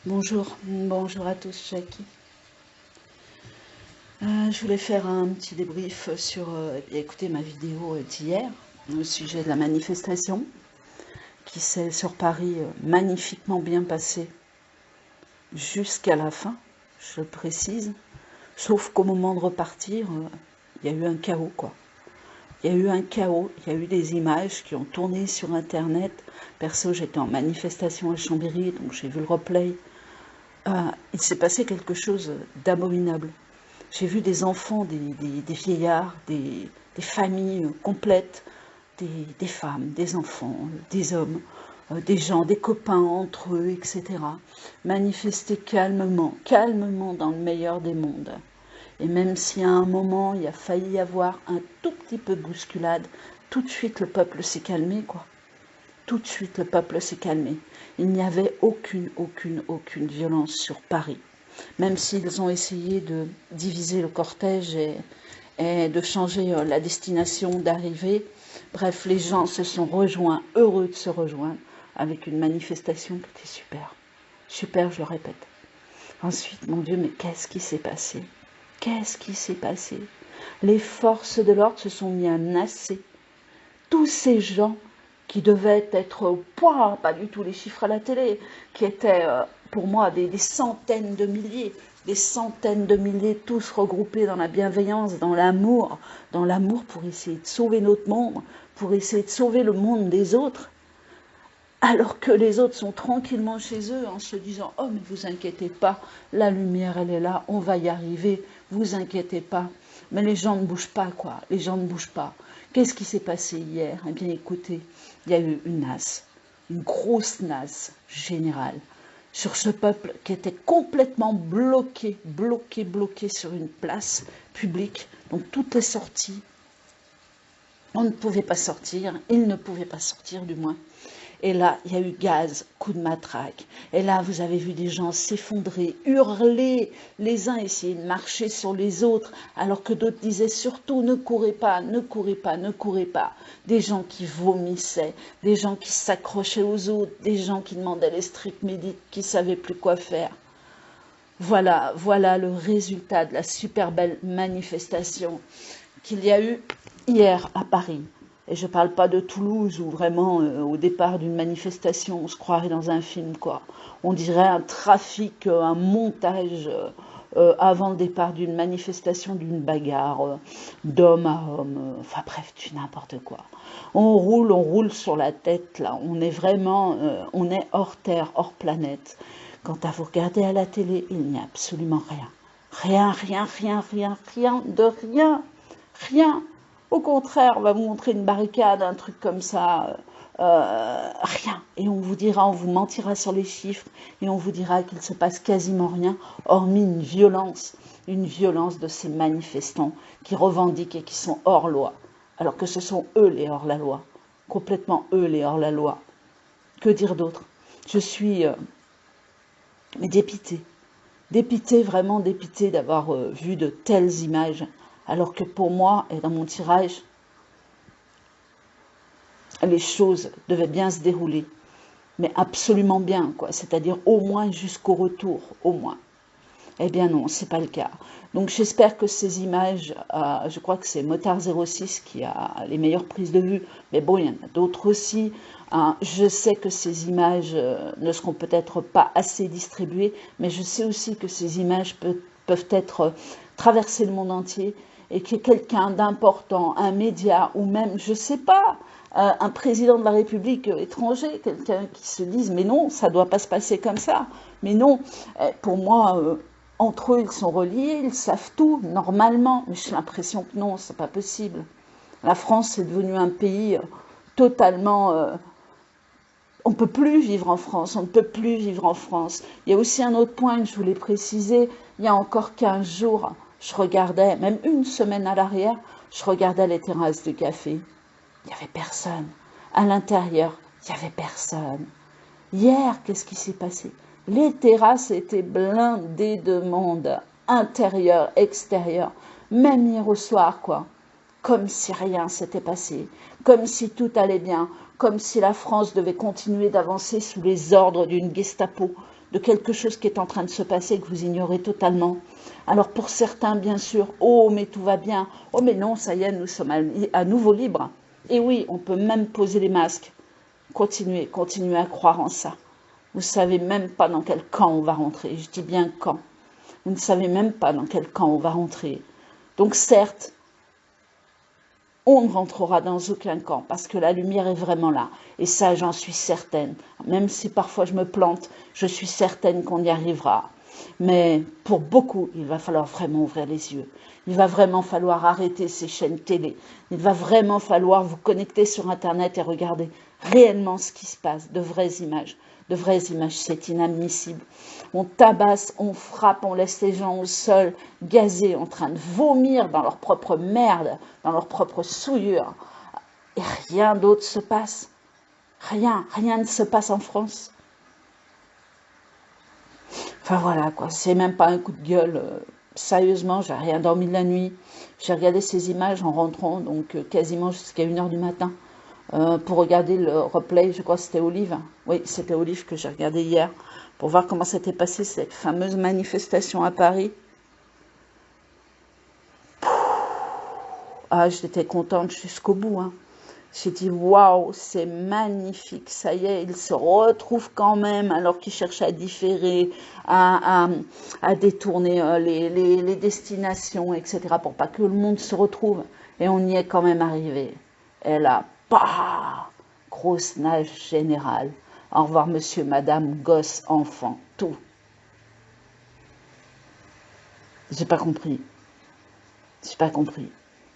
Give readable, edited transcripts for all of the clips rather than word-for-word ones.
Bonjour à tous, Jackie. Je voulais faire un petit débrief sur, écouter ma vidéo d'hier au sujet de la manifestation qui s'est sur Paris magnifiquement bien passée jusqu'à la fin, je le précise, sauf qu'au moment de repartir, il y a eu un chaos, quoi. Il y a eu un chaos, il y a eu des images qui ont tourné sur Internet. Perso, j'étais en manifestation à Chambéry, donc j'ai vu le replay. Il s'est passé quelque chose d'abominable. J'ai vu des enfants, des vieillards, des familles complètes, des femmes, des enfants, des hommes, des gens, des copains entre eux, etc. Manifester calmement dans le meilleur des mondes. Et même si à un moment, il a failli y avoir un tout petit peu de bousculade, tout de suite le peuple s'est calmé, quoi. Tout de suite le peuple s'est calmé. Il n'y avait aucune violence sur Paris. Même s'ils ont essayé de diviser le cortège et de changer la destination d'arrivée. Bref, les gens se sont rejoints, heureux de se rejoindre, avec une manifestation qui était super. Super, je le répète. Ensuite, mon Dieu, mais qu'est-ce qui s'est passé? Qu'est-ce qui s'est passé? Les forces de l'ordre se sont mis à nasser. Tous ces gens qui devaient être au point, pas du tout les chiffres à la télé, qui étaient pour moi des centaines de milliers, tous regroupés dans la bienveillance, dans l'amour pour essayer de sauver notre monde, pour essayer de sauver le monde des autres, alors que les autres sont tranquillement chez eux en se disant « Oh, mais vous inquiétez pas, la lumière, elle est là, on va y arriver, vous inquiétez pas ». Mais les gens ne bougent pas, quoi, les gens ne bougent pas. Qu'est-ce qui s'est passé hier? Eh bien, écoutez, il y a eu une nasse, une grosse nasse générale sur ce peuple qui était complètement bloqué sur une place publique. Donc, toutes les sorties, on ne pouvait pas sortir, ils ne pouvaient pas sortir du moins. Et là, il y a eu gaz, coup de matraque. Et là, vous avez vu des gens s'effondrer, hurler, les uns essayer de marcher sur les autres, alors que d'autres disaient surtout ne courez pas, ne courez pas, ne courez pas. Des gens qui vomissaient, des gens qui s'accrochaient aux autres, des gens qui demandaient les strict médics, qui ne savaient plus quoi faire. Voilà le résultat de la super belle manifestation qu'il y a eu hier à Paris. Et je ne parle pas de Toulouse où vraiment au départ d'une manifestation on se croirait dans un film, quoi. On dirait un trafic, un montage avant le départ d'une manifestation, d'une bagarre d'homme à homme, enfin bref, du n'importe quoi. On roule sur la tête là, on est vraiment, on est hors terre, hors planète. Quand à vous regarder à la télé, il n'y a absolument rien. Rien de rien. Rien. Au contraire, on va vous montrer une barricade, un truc comme ça, rien. Et on vous dira, on vous mentira sur les chiffres, et on vous dira qu'il se passe quasiment rien, hormis une violence de ces manifestants qui revendiquent et qui sont hors loi, alors que ce sont eux les hors-la-loi, complètement eux les hors-la-loi. Que dire d'autre? Je suis dépitée, vraiment dépitée d'avoir vu de telles images, alors que pour moi, et dans mon tirage, les choses devaient bien se dérouler, mais absolument bien, quoi. C'est-à-dire au moins jusqu'au retour, au moins. Eh bien non, c'est pas le cas. Donc j'espère que ces images, je crois que c'est Motard06 qui a les meilleures prises de vue, mais bon, il y en a d'autres aussi. Je sais que ces images ne seront peut-être pas assez distribuées, mais je sais aussi que ces images peuvent être traverser le monde entier et que quelqu'un d'important, un média ou même, je sais pas, un président de la République étranger, quelqu'un qui se dise mais non, ça ne doit pas se passer comme ça. Mais non, pour moi, entre eux, ils sont reliés, ils savent tout, normalement. Mais j'ai l'impression que non, c'est pas possible. La France est devenue un pays totalement... on ne peut plus vivre en France, on ne peut plus vivre en France. Il y a aussi un autre point que je voulais préciser. Il y a encore 15 jours, je regardais, même une semaine à l'arrière, je regardais les terrasses de café. Il n'y avait personne. À l'intérieur, il n'y avait personne. Hier, qu'est-ce qui s'est passé? Les terrasses étaient blindées de monde, intérieur, extérieur, même hier au soir, quoi. Comme si rien s'était passé, comme si tout allait bien, comme si la France devait continuer d'avancer sous les ordres d'une Gestapo de quelque chose qui est en train de se passer que vous ignorez totalement. Alors pour certains, bien sûr, oh mais tout va bien, oh mais non, ça y est, nous sommes à nouveau libres. Et oui, on peut même poser les masques. Continuez à croire en ça. Vous ne savez même pas dans quel camp on va rentrer. Je dis bien quand. Vous ne savez même pas dans quel camp on va rentrer. Donc certes, on ne rentrera dans aucun camp parce que la lumière est vraiment là. Et ça, j'en suis certaine. Même si parfois je me plante, je suis certaine qu'on y arrivera. Mais pour beaucoup, il va falloir vraiment ouvrir les yeux. Il va vraiment falloir arrêter ces chaînes télé. Il va vraiment falloir vous connecter sur Internet et regarder réellement ce qui se passe, de vraies images. De vraies images, c'est inadmissible. On tabasse, on frappe, on laisse les gens au sol, gazés, en train de vomir dans leur propre merde, dans leur propre souillure. Et rien d'autre se passe. Rien ne se passe en France. Enfin voilà quoi, c'est même pas un coup de gueule. Sérieusement, j'ai rien dormi de la nuit. J'ai regardé ces images en rentrant, donc quasiment jusqu'à 1h du matin. Pour regarder le replay, je crois que c'était Olive. Oui, c'était Olive que j'ai regardé hier, pour voir comment s'était passée cette fameuse manifestation à Paris. Ah, j'étais contente jusqu'au bout. Hein. J'ai dit, waouh, c'est magnifique, ça y est, ils se retrouvent quand même, alors qu'ils cherchent à différer, à détourner les destinations, etc., pour pas que le monde se retrouve. Et on y est quand même arrivé. Et là, bah, grosse nage générale. Au revoir, monsieur, madame, gosse, enfant, tout. J'ai pas compris. J'ai pas compris.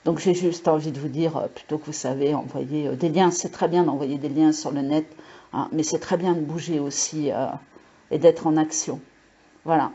Donc j'ai juste envie de vous dire, plutôt que vous savez, envoyer des liens, c'est très bien d'envoyer des liens sur le net, hein, mais c'est très bien de bouger aussi et d'être en action. Voilà.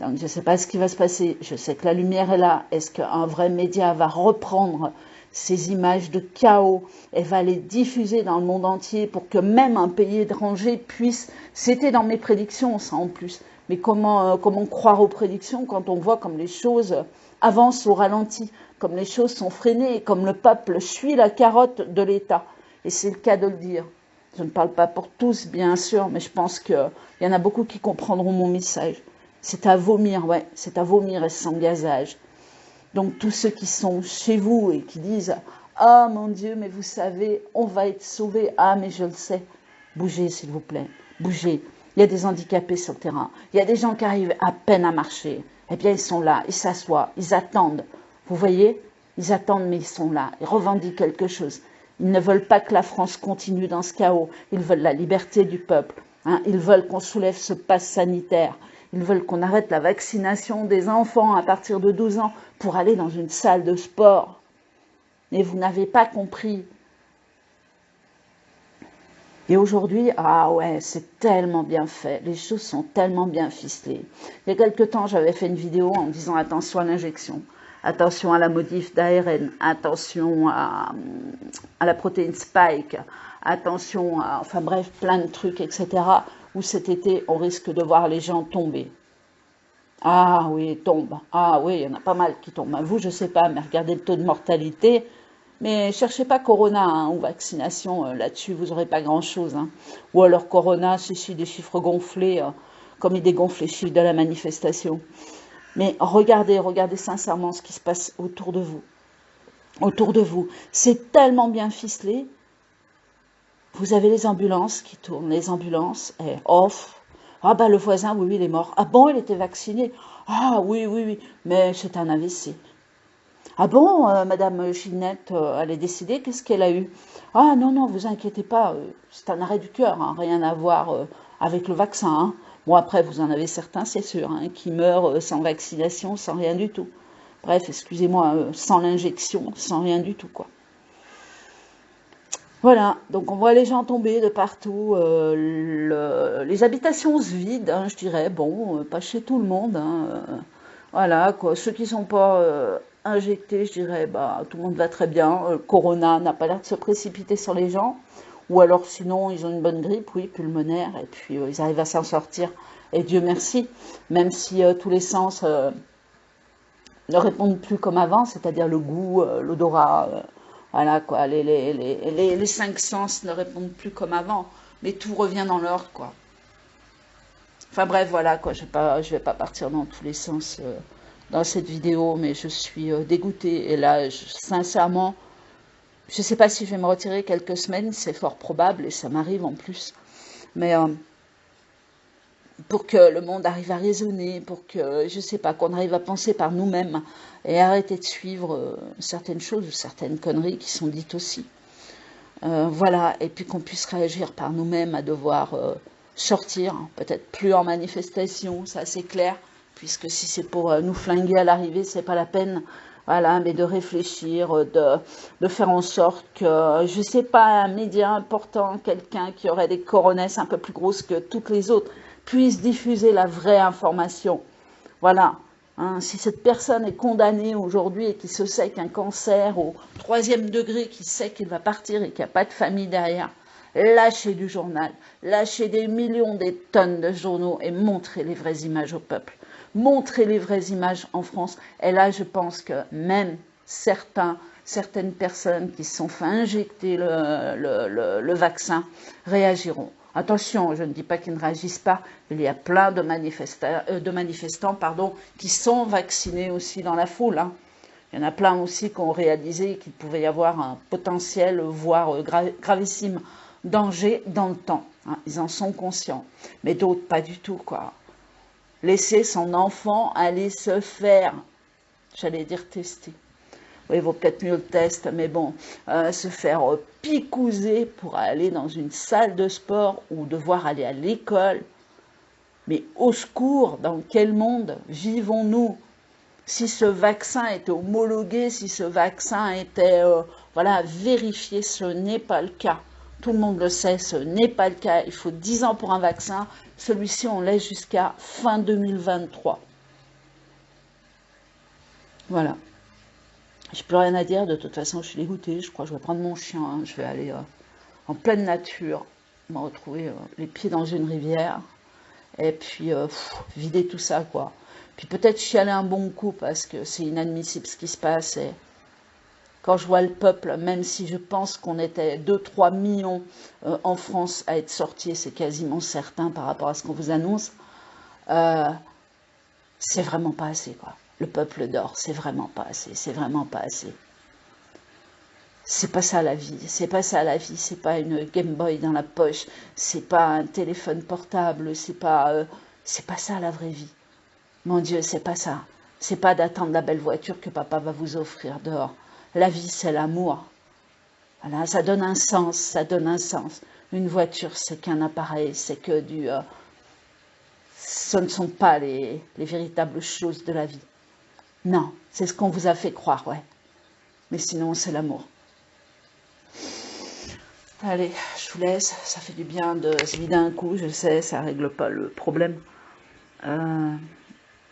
Donc je ne sais pas ce qui va se passer, je sais que la lumière est là. Est-ce qu'un vrai média va reprendre ces images de chaos et va les diffuser dans le monde entier pour que même un pays étranger puisse... C'était dans mes prédictions, ça en plus. Mais comment croire aux prédictions quand on voit comme les choses avancent au ralenti, comme les choses sont freinées, comme le peuple suit la carotte de l'État. Et c'est le cas de le dire. Je ne parle pas pour tous, bien sûr, mais je pense qu'il y en a beaucoup qui comprendront mon message. C'est à vomir, ouais, c'est à vomir et sans gazage. Donc tous ceux qui sont chez vous et qui disent « Ah mon Dieu, mais vous savez, on va être sauvés. Ah mais je le sais. » Bougez s'il vous plaît, bougez. Il y a des handicapés sur le terrain. Il y a des gens qui arrivent à peine à marcher. Eh bien ils sont là, ils s'assoient, ils attendent. Vous voyez, ils attendent mais ils sont là, ils revendiquent quelque chose. Ils ne veulent pas que la France continue dans ce chaos. Ils veulent la liberté du peuple. Hein. Ils veulent qu'on soulève ce pass sanitaire. Ils veulent qu'on arrête la vaccination des enfants à partir de 12 ans pour aller dans une salle de sport. Mais vous n'avez pas compris. Et aujourd'hui, ah ouais, c'est tellement bien fait. Les choses sont tellement bien ficelées. Il y a quelque temps, j'avais fait une vidéo en disant attention à l'injection. Attention à la modif d'ARN, attention à la protéine spike, attention à, enfin bref, plein de trucs, etc. Où cet été, on risque de voir les gens tomber. Ah oui, tombent. Ah oui, il y en a pas mal qui tombent. Vous, je sais pas, mais regardez le taux de mortalité. Mais cherchez pas Corona hein, ou vaccination, là-dessus, vous n'aurez pas grand-chose. Hein. Ou alors Corona, c'est des chiffres gonflés, comme il dégonfle les chiffres de la manifestation. Mais regardez sincèrement ce qui se passe autour de vous. Autour de vous. C'est tellement bien ficelé. Vous avez les ambulances qui tournent, les ambulances, et off. Ah bah le voisin, oui, il est mort. Ah bon, il était vacciné. Ah oui, mais c'est un AVC. Ah bon, Madame Ginette, elle est décédée, qu'est-ce qu'elle a eu? Ah non, vous inquiétez pas, c'est un arrêt du cœur, hein, rien à voir avec le vaccin. Hein. Bon, après, vous en avez certains, c'est sûr, hein, qui meurent sans vaccination, sans rien du tout. Bref, excusez-moi, sans l'injection, sans rien du tout, quoi. Voilà, donc on voit les gens tomber de partout, les habitations se vident, hein, je dirais, bon, pas chez tout le monde, hein, voilà, quoi. Ceux qui ne sont pas injectés, je dirais, bah, tout le monde va très bien, Corona n'a pas l'air de se précipiter sur les gens, ou alors sinon ils ont une bonne grippe, oui, pulmonaire, et puis ils arrivent à s'en sortir, et Dieu merci, même si tous les sens ne répondent plus comme avant, c'est-à-dire le goût, l'odorat, voilà quoi, les 5 sens ne répondent plus comme avant, mais tout revient dans l'ordre quoi. Enfin bref, voilà, quoi, je vais pas partir dans tous les sens dans cette vidéo, mais je suis dégoûtée. Et là, sincèrement, je ne sais pas si je vais me retirer quelques semaines, c'est fort probable, et ça m'arrive en plus. Mais pour que le monde arrive à raisonner, pour que, je ne sais pas, qu'on arrive à penser par nous-mêmes et arrêter de suivre certaines choses ou certaines conneries qui sont dites aussi. Voilà, et puis qu'on puisse réagir par nous-mêmes à devoir sortir, peut-être plus en manifestation, ça c'est clair, puisque si c'est pour nous flinguer à l'arrivée, c'est pas la peine. Voilà, mais de réfléchir, de faire en sorte que, je sais pas, un média important, quelqu'un qui aurait des coronesses un peu plus grosses que toutes les autres, puisse diffuser la vraie information. Voilà. Hein, si cette personne est condamnée aujourd'hui et qui se sait qu'un cancer au 3e degré, qui sait qu'il va partir et qu'il n'y a pas de famille derrière, lâchez du journal, lâchez des millions, des tonnes de journaux et montrez les vraies images au peuple. Montrez les vraies images en France. Et là, je pense que même certaines personnes qui se sont fait injecter le vaccin réagiront. Attention, je ne dis pas qu'ils ne réagissent pas, il y a plein de manifestants qui sont vaccinés aussi dans la foule. Hein. Il y en a plein aussi qui ont réalisé qu'il pouvait y avoir un potentiel, voire gravissime danger dans le temps. Hein. Ils en sont conscients, mais d'autres pas du tout, quoi. Laisser son enfant aller se faire, j'allais dire tester. Oui, il vaut peut-être mieux le test, mais bon, se faire picouser pour aller dans une salle de sport ou devoir aller à l'école. Mais au secours, dans quel monde vivons-nous? Si ce vaccin était homologué, si ce vaccin était voilà, vérifié, ce n'est pas le cas. Tout le monde le sait, ce n'est pas le cas. Il faut 10 ans pour un vaccin. Celui-ci, on laisse jusqu'à fin 2023. Voilà. J'ai plus rien à dire, de toute façon je suis dégoûtée, je crois que je vais prendre mon chien, hein. Je vais aller en pleine nature, me retrouver les pieds dans une rivière, et puis vider tout ça, quoi. Puis peut-être chialer un bon coup, parce que c'est inadmissible ce qui se passe, et quand je vois le peuple, même si je pense qu'on était 2-3 millions en France à être sortis, c'est quasiment certain par rapport à ce qu'on vous annonce, c'est vraiment pas assez, quoi. Le peuple dort, c'est vraiment pas assez, c'est vraiment pas assez. C'est pas ça la vie, c'est pas ça la vie, c'est pas une Game Boy dans la poche, c'est pas un téléphone portable, c'est pas ça la vraie vie. Mon Dieu, c'est pas ça. C'est pas d'attendre la belle voiture que papa va vous offrir dehors. La vie, c'est l'amour. Voilà, ça donne un sens, ça donne un sens. Une voiture, c'est qu'un appareil, c'est que du... ce ne sont pas les véritables choses de la vie. Non, c'est ce qu'on vous a fait croire, ouais. Mais sinon, c'est l'amour. Allez, je vous laisse. Ça fait du bien de se vider un coup, je sais, ça règle pas le problème.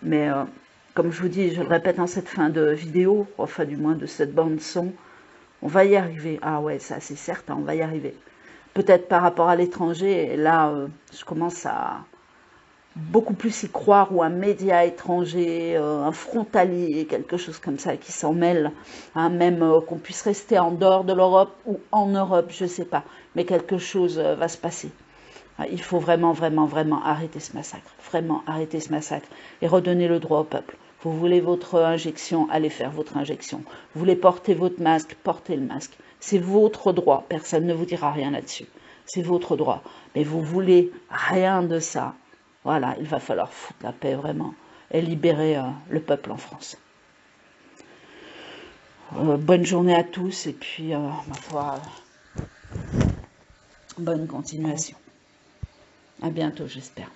Mais comme je vous dis, je le répète en cette fin de vidéo, enfin du moins de cette bande son, on va y arriver. Ah ouais, ça c'est certain, on va y arriver. Peut-être par rapport à l'étranger, et là, je commence à beaucoup plus y croire, ou un média étranger, un frontalier, quelque chose comme ça qui s'en mêle, hein, même qu'on puisse rester en dehors de l'Europe ou en Europe, je ne sais pas, mais quelque chose va se passer. Il faut vraiment, vraiment, vraiment arrêter ce massacre, vraiment arrêter ce massacre et redonner le droit au peuple. Vous voulez votre injection, allez faire votre injection. Vous voulez porter votre masque, portez le masque. C'est votre droit, personne ne vous dira rien là-dessus. C'est votre droit. Mais vous voulez rien de ça. Voilà, il va falloir foutre la paix vraiment et libérer le peuple en France. Bonne journée à tous et puis, ma foi, bonne continuation. À bientôt, j'espère.